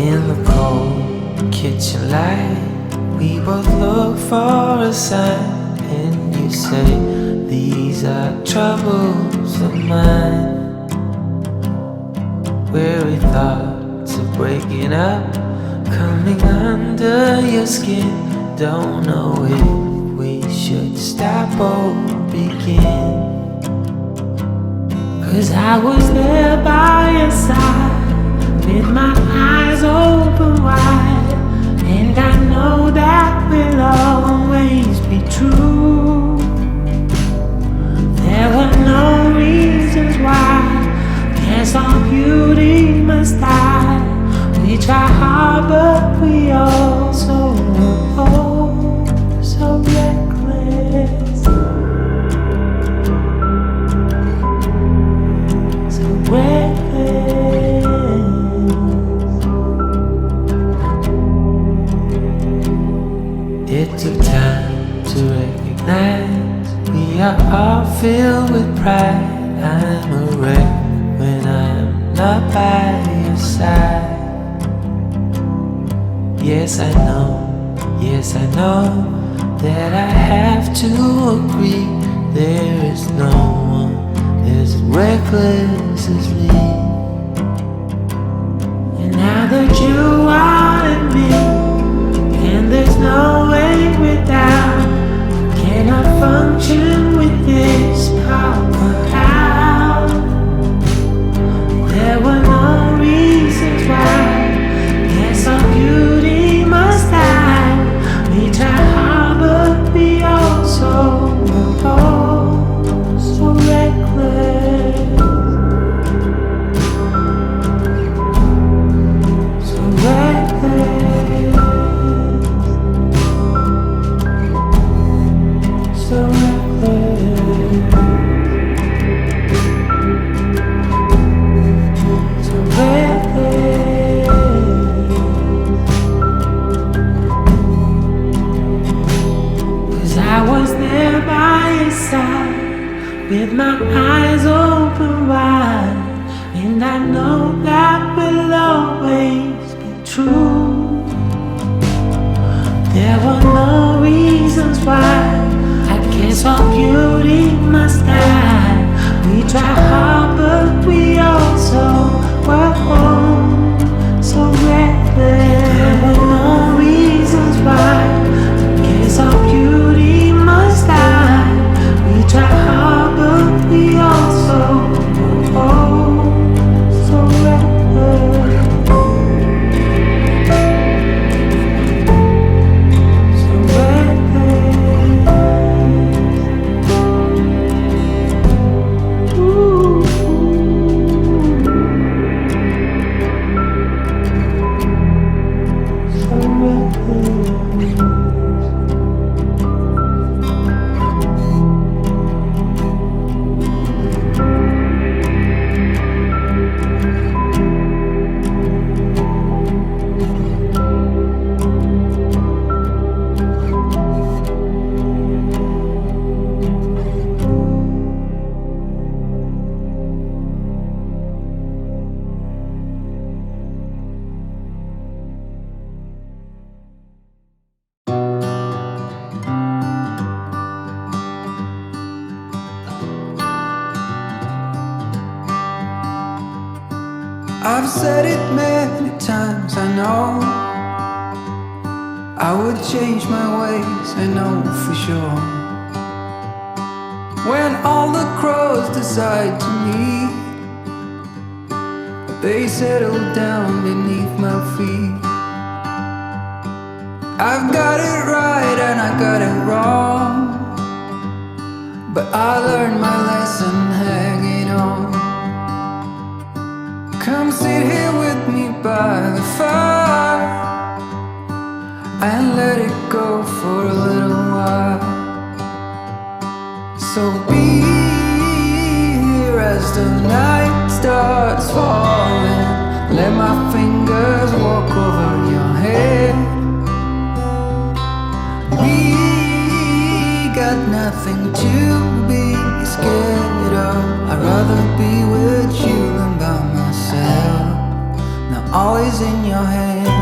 In the cold kitchen light, we both look for a sign, and you say, these are troubles of mine. Weary thoughts of breaking up, coming under your skin. Don't know if we should stop or begin. 'Cause I was there by your side, with my eyes open wide, and I know that will always be true. There were no reasons why, guess all beauty must die. We try hard but we also so reckless, so reckless. It took time to recognize we are all filled with pride. I'm a wreck when I'm not by your side. Yes, I know that I have to agree. There is no one as reckless as me. And now that you are in me, and there's no way without, cannot function with this power out. There were no reasons why, guess our beauty must die. We try hard but we also so reckless, so reckless, so reckless, so reckless. I was there by your side, with my eyes open wide, and I know that will always be true. There were no reasons why, I guess all beauty must die. We try hard but we also were so reckless. There were no reasons why, I guess all beauty must die. We try hard but we also so reckless, so reckless. Ooh. So reckless. I've said it many times, I know I would change my ways, I know for sure. When all the crows decide to meet, they settle down beneath my feet. I've got it right and I got it wrong, but I learned my lesson hanging on. Come sit here with me by the fire and let it go for a little while. So be here as the night starts falling. Let my fingers walk over your head. We got nothing to be scared of. I'd rather be with you than by myself. Now always in your hand.